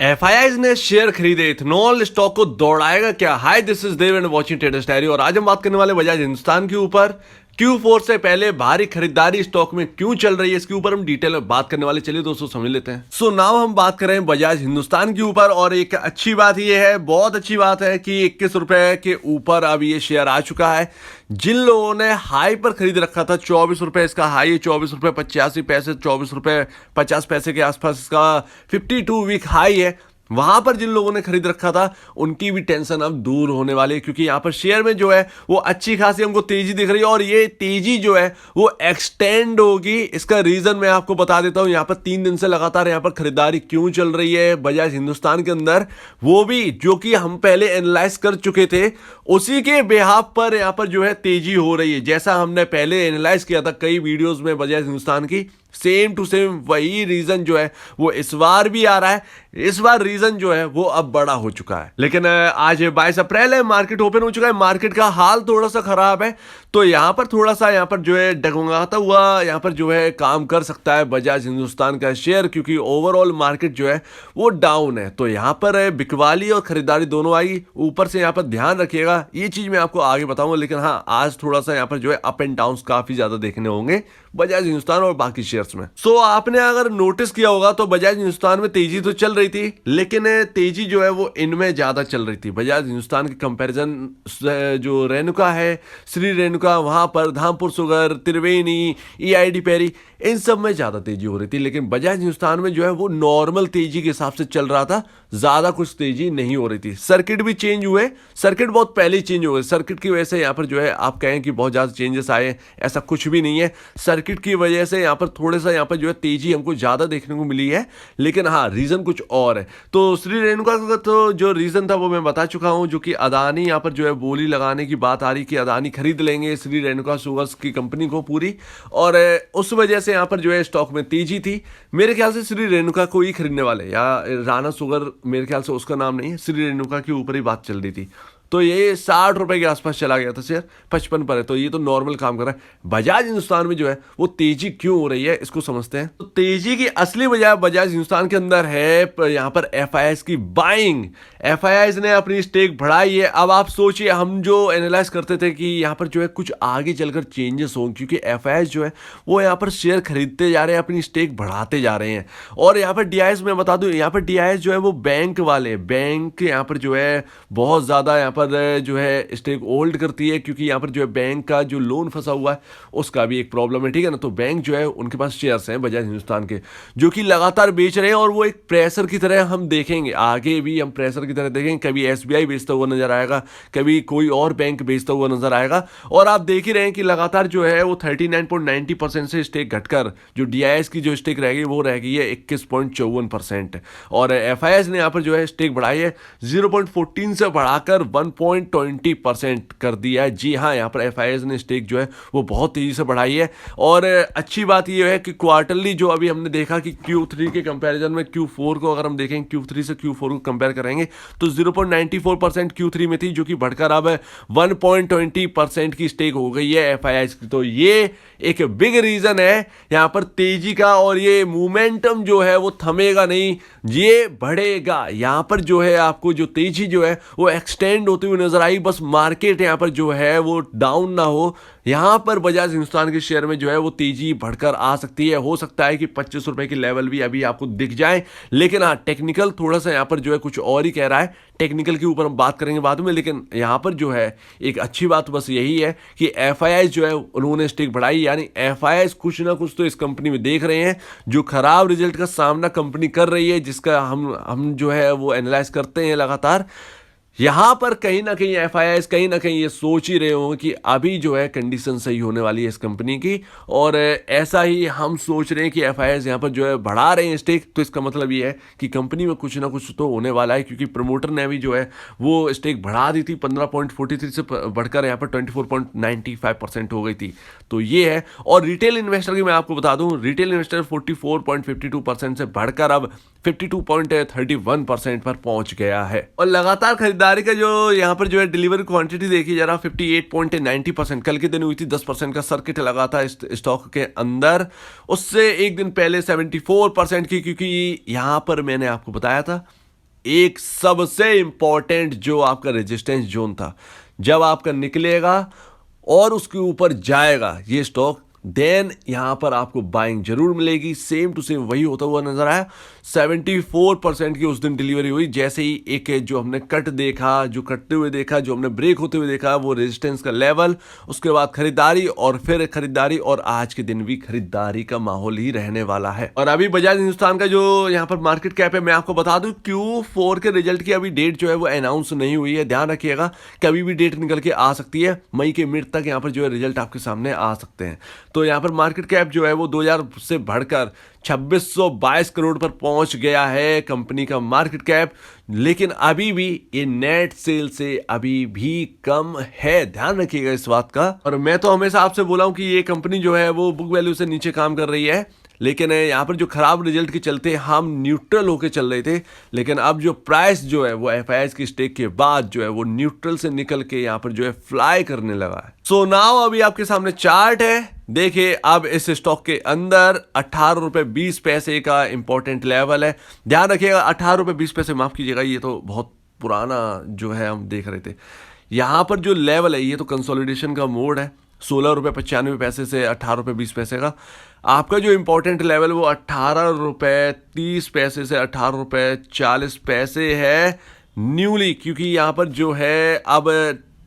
FIIs ने share खरीदे, ethanol stock को दौड़ाएगा क्या? Hi, this is Dev and watching traders diary. और आज हम बात करने वाले बजाज हिंदुस्तान के ऊपर। Q4 से पहले भारी खरीदारी स्टॉक में क्यों चल रही है, इसके ऊपर हम डिटेल में बात करने वाले। चलिए दोस्तों समझ लेते हैं। सो नाउ हम बात कर रहे हैं बजाज हिंदुस्तान के ऊपर। और एक अच्छी बात यह है, बहुत अच्छी बात है कि 21 रुपए के ऊपर अब ये शेयर आ चुका है। जिन लोगों ने हाई पर खरीद रखा था, 24 रुपए इसका हाई है, 24 रुपए 85 पैसे, 24 रुपए 50 पैसे के आसपास इसका 52 वीक हाई है। वहां पर जिन लोगों ने खरीद रखा था उनकी भी टेंशन अब दूर होने वाली है, क्योंकि यहां पर शेयर में जो है वो अच्छी खासी हमको तेजी दिख रही है। और ये तेजी जो है वो एक्सटेंड होगी। इसका रीजन मैं आपको बता देता हूं। यहां पर 3 दिन से लगातार यहां पर खरीदारी क्यों चल रही है बजाज हिंदुस्तान के अंदर, वो भी जो कि हम पहले एनालाइज कर चुके थे, उसी के बेहाफ पर यहां पर जो है तेजी हो रही है। जैसा हमने पहले एनालाइज किया था कई वीडियोस में बजाज हिंदुस्तान की, सेम टू सेम वही रीजन जो है वो इस बार भी आ रहा है। इस बार रीजन जो है वो अब बड़ा हो चुका है। लेकिन आज 22 अप्रैल है, मार्केट ओपन हो चुका है, मार्केट का हाल थोड़ा सा खराब है। तो यहां पर थोड़ा सा यहां पर जो है डगमगाता हुआ यहां पर जो है काम कर सकता है बजाज हिंदुस्तान का शेयर, क्योंकि ओवरऑल मार्केट जो है वो डाउन है। तो यहां पर बिकवाली और खरीदारी दोनों आई। ऊपर से यहां पर ध्यान रखिएगा, ये चीज मैं आपको आगे बताऊंगा। लेकिन हाँ, आज थोड़ा सा यहां पर जो है अप एंड डाउन काफी ज्यादा देखने होंगे बजाज हिंदुस्तान और बाकी शेयर्स में। सो आपने अगर नोटिस किया होगा तो बजाज हिंदुस्तान में तेजी तो चल रही थी, लेकिन तेजी जो है वो इनमें ज्यादा चल रही थी। बजाज हिंदुस्तान के कंपैरिजन जो रेणुका है, श्री रेणुका, वहां पर धामपुर शुगर, त्रिवेणी, ईआईडी पैरी, इन सब में ज्यादा तेजी हो रही थी। लेकिन बजाज हिंदुस्तान में जो है वो नॉर्मल तेजी के हिसाब से चल रहा था, ज्यादा कुछ तेजी नहीं हो रही थी। सर्किट भी चेंज हुए, सर्किट बहुत पहले ही चेंज हो गए। सर्किट की वजह से यहाँ पर जो है आप कहें कि बहुत ज्यादा चेंजेस आए, ऐसा कुछ भी नहीं है। सर्किट की वजह से यहाँ पर थोड़ा सा यहाँ पर जो है तेजी हमको ज्यादा देखने को मिली है। लेकिन हाँ, रीजन कुछ और है। तो श्री रेणुका का तो जो रीजन था वो मैं बता चुका हूं, जो कि अदानी यहाँ पर जो है बोली लगाने की बात आ रही कि अदानी खरीद लेंगे श्री रेणुका शुगर्स की कंपनी को पूरी, और उस वजह से यहाँ पर जो है स्टॉक में तेजी थी। मेरे ख्याल से श्री रेणुका को ही खरीदने वाले, या राणा शुगर मेरे ख्याल से उसका नाम नहीं है, श्री रेणुका के ऊपर ही बात चल रही थी। तो ये 60 रुपए के आसपास चला गया था शेयर, 55 पर है। तो ये तो नॉर्मल काम कर रहा है। बजाज हिंदुस्तान में जो है वो तेजी क्यों हो रही है, इसको समझते हैं। तो तेजी की असली वजह बजाज हिंदुस्तान के अंदर है यहाँ पर एफआईआईज की बाइंग। एफआईआईज ने अपनी स्टेक बढ़ाई है। अब आप सोचिए, हम जो एनालाइज करते थे कि यहाँ पर जो है कुछ आगे चलकर चेंजेस हों, क्योंकि एफआईआईज जो है वो यहाँ पर शेयर खरीदते जा रहे हैं, अपनी स्टेक बढ़ाते जा रहे हैं। और यहाँ पर डीआईएस मैं बता दूं, यहाँ पर डीआईएस जो है वो बैंक वाले, बैंक यहाँ पर जो है बहुत ज्यादा यहाँ पर जो है स्टेक होल्ड करती है, क्योंकि यहाँ पर जो है बैंक का जो लोन फंसा हुआ है उसका भी एक प्रॉब्लम है, ठीक है ना। तो बैंक जो है उनके पास शेयर्स हैं बजाज हिंदुस्तान के, जो कि लगातार बेच रहे हैं। और वो एक प्रेशर की तरह हम देखेंगे, आगे भी हम प्रेशर की तरह देखेंगे। कभी एसबीआई बेचता हुआ नजर आएगा, कभी कोई और बैंक बेचता हुआ नजर आएगा। और आप देख ही रहे हैं कि लगातार जो है वो 39.90% से स्टेक घटकर जो डीआईएस की जो स्टेक रहेगी वो रह गई है 21.54%। और एफआईआईज ने यहाँ पर जो है स्टेक बढ़ाई है 0.14 से बढ़ाकर 1.20% कर दिया है। जी हाँ, यहाँ पर एफआईआईज ने स्टेक जो है वो बहुत तेजी से बढ़ाई है। और अच्छी बात यह है कि क्वार्टरली जो अभी हमने देखा कि Q3 के कंपैरिजन में Q4 को अगर हम देखें, Q3 से Q4 को कंपेयर करेंगे तो 0.94% Q3 में थी, जो कि बढ़कर अब 1.20% की स्टेक हो गई है एफआईआईज की। तो ये एक बिग रीजन है यहाँ पर तेजी का। और ये मोमेंटम जो है वो थमेगा नहीं, ये बढ़ेगा। यहाँ पर जो है आपको जो तेजी जो है वो एक्सटेंड होती हुई नजर आई। बस मार्केट यहाँ पर जो है वो डाउन ना हो, यहाँ पर बजाज हिंदुस्तान के शेयर में जो है वो तेजी बढ़कर आ सकती है। हो सकता है कि 25 रुपए की लेवल भी अभी आपको दिख जाए। लेकिन हाँ, टेक्निकल थोड़ा सा यहाँ पर जो है कुछ और ही कह रहा है। टेक्निकल के ऊपर हम बात करेंगे बाद में। लेकिन यहाँ पर जो है एक अच्छी बात बस यही है कि एफआईआईज जो है उन्होंने स्टेक बढ़ाई, यानी एफआईआईज कुछ ना कुछ तो इस कंपनी में देख रहे हैं। जो खराब रिजल्ट का सामना कंपनी कर रही है, जिसका हम जो है वो एनालाइज करते हैं लगातार, यहां पर कहीं ना कहीं एफआईआईज कहीं ना कहीं ये सोच ही रहे होंगे कि अभी जो है कंडीशन सही होने वाली है इस कंपनी की। और ऐसा ही हम सोच रहे हैं कि एफआईआईज यहां पर जो है बढ़ा रहे हैं स्टेक। तो इसका मतलब ये है कि कंपनी में कुछ ना कुछ तो होने वाला है, क्योंकि प्रमोटर ने भी जो है वो स्टेक बढ़ा दी थी। 15.43 से बढ़कर यहाँ पर 24.95% हो गई थी। तो ये है। और रिटेल इन्वेस्टर की मैं आपको बता दूं, रिटेल इन्वेस्टर 44.52% से बढ़कर अब 52.31% पर पहुंच गया है। और लगातार खरीदारी का जो यहाँ पर जो है डिलीवरी क्वांटिटी देखी जा रहा 58.90%, कल के दिन हुई थी। 10% का सर्किट लगा था स्टॉक के अंदर, उससे एक दिन पहले 74% की, क्योंकि यहाँ पर मैंने आपको बताया था एक सबसे इंपॉर्टेंट जो आपका रेजिस्टेंस जोन था, जब आपका निकलेगा और उसके ऊपर जाएगा ये स्टॉक, देन यहां पर आपको बाइंग जरूर मिलेगी। सेम टू सेम वही होता हुआ नजर आया। 74% की उस दिन डिलीवरी हुई। जैसे ही एक जो हमने कट देखा, जो कटते हुए देखा, जो हमने ब्रेक होते हुए देखा, वो रेजिस्टेंस का लेवल, उसके बाद खरीदारी और फिर खरीदारी, और आज के दिन भी खरीदारी का माहौल ही रहने वाला है। और अभी बजाज हिंदुस्तान का जो यहाँ पर मार्केट कैप है, मैं आपको बता दूं Q4 के रिजल्ट की अभी डेट जो है वो अनाउंस नहीं हुई है। ध्यान रखिएगा कि अभी भी डेट निकल के आ सकती है। मई के मिड तक यहाँ पर जो है रिजल्ट आपके सामने आ सकते हैं। तो यहाँ पर मार्केट कैप जो है वो 2000 से बढ़कर 2622 करोड़ पर पहुंच गया है कंपनी का मार्केट कैप। लेकिन अभी भी ये नेट सेल से अभी भी कम है, ध्यान रखिएगा इस बात का। और मैं तो हमेशा आपसे बोला हूं कि ये कंपनी जो है वो बुक वैल्यू से नीचे काम कर रही है, लेकिन यहाँ पर जो खराब रिजल्ट के चलते हम न्यूट्रल होके चल रहे थे। लेकिन अब जो प्राइस जो है वो एफआईआई की स्टेक के बाद जो है वो न्यूट्रल से निकल के यहाँ पर जो है फ्लाई करने लगा है। सो नाउ अभी आपके सामने चार्ट है, देखिए अब इस स्टॉक के अंदर 18 रुपए 20 पैसे का इंपॉर्टेंट लेवल है। ध्यान रखिएगा 18 रुपए 20 पैसे, माफ कीजिएगा ये तो बहुत पुराना जो है हम देख रहे थे। यहाँ पर जो लेवल है ये तो कंसोलिडेशन का मोड है। 16 रुपये 95 पैसे से 18 रुपये 20 पैसे का आपका जो इंपॉर्टेंट लेवल वो 18 रुपये 30 पैसे से 18 रुपये 40 पैसे है न्यूली, क्योंकि यहाँ पर जो है अब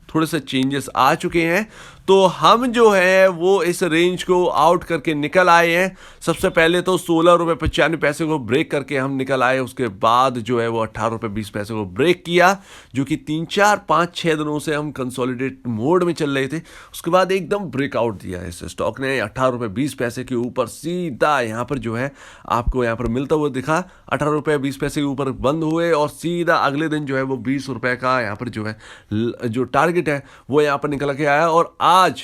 थोड़े से चेंजेस आ चुके हैं। तो हम जो है वो इस रेंज को आउट करके निकल आए हैं। सबसे पहले तो 16 रुपये 95 पैसे को ब्रेक करके हम निकल आए, उसके बाद जो है वो 18 रुपये 20 पैसे को ब्रेक किया, जो कि 3 4 5 6 दिनों से हम कंसोलिडेट मोड में चल रहे थे। उसके बाद एकदम ब्रेकआउट दिया इस स्टॉक ने 18 रुपये 20 पैसे के ऊपर सीधा यहाँ पर जो है आपको यहाँ पर मिलता हुआ दिखा। 18 रुपये 20 पैसे के ऊपर बंद हुए और सीधा अगले दिन जो है वो 20 रुपये का यहाँ पर जो है जो टारगेट है वो यहाँ पर निकल के आया, और आज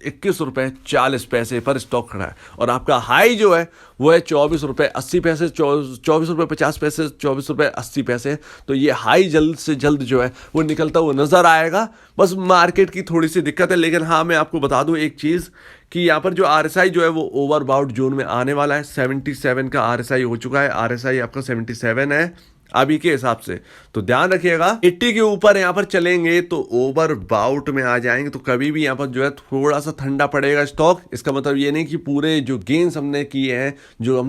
21 रुपये 40 पैसे पर स्टॉक खड़ा है। और आपका हाई जो है वो है 24 रुपये 80 पैसे, 24 रुपये 50 पैसे, 24 रुपये 80 पैसे। तो ये हाई जल्द से जल्द जो है वो निकलता हुआ नजर आएगा। बस मार्केट की थोड़ी सी दिक्कत है, लेकिन हाँ मैं आपको बता दूं एक चीज़ कि यहाँ पर जो RSI जो है वो ओवरबाउट जोन में आने वाला है। 77 का RSI हो चुका है। RSI आपका 77 है अभी के हिसाब से, तो ध्यान रखिएगा 80 के ऊपर यहाँ पर चलेंगे तो ओवर बाउट में आ जाएंगे, तो कभी भी यहाँ पर जो है थोड़ा सा ठंडा पड़ेगा स्टॉक। इसका मतलब ये नहीं कि पूरे जो गेन्स हमने किए हैं, जो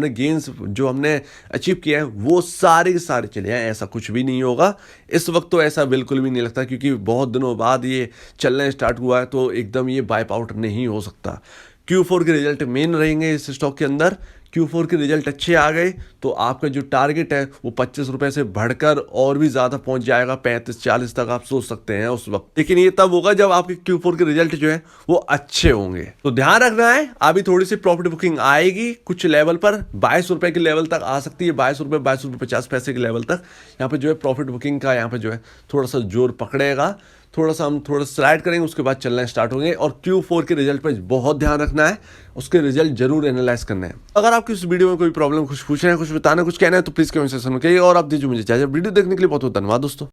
हमने अचीव किए हैं वो सारे के सारे चले हैं, ऐसा कुछ भी नहीं होगा इस वक्त। तो ऐसा बिल्कुल भी नहीं लगता, क्योंकि बहुत दिनों बाद ये चलना स्टार्ट हुआ है, तो एकदम ये वाइप आउट नहीं हो सकता। Q4 के रिजल्ट मेन रहेंगे इस स्टॉक के अंदर। Q4 के रिजल्ट अच्छे आ गए तो आपका जो टारगेट है वो 25 रुपए से बढ़कर और भी ज़्यादा पहुंच जाएगा, 35-40 तक आप सोच सकते हैं उस वक्त। लेकिन ये तब होगा जब आपके Q4 के रिजल्ट जो है वो अच्छे होंगे। तो ध्यान रखना है, अभी थोड़ी सी प्रॉफिट बुकिंग आएगी कुछ लेवल पर, 22 रुपए के लेवल तक आ सकती है। 22 रुपये 50 पैसे के लेवल तक यहाँ पर जो है प्रॉफिट बुकिंग का यहाँ पर जो है थोड़ा सा जोर पकड़ेगा। हम थोड़ा स्लाइड करेंगे, उसके बाद चलना स्टार्ट होंगे। और Q4 के रिजल्ट पर बहुत ध्यान रखना है, उसके रिजल्ट जरूर एनालाइज करना है। अगर आपकी इस वीडियो में कोई प्रॉब्लम, कुछ पूछना है, कुछ बताना, कुछ कहना है तो प्लीज कमेंट सेक्शन में कहिए। और आप दीजिए मुझे इजाजत। वीडियो देखने के लिए बहुत बहुत धन्यवाद दोस्तों।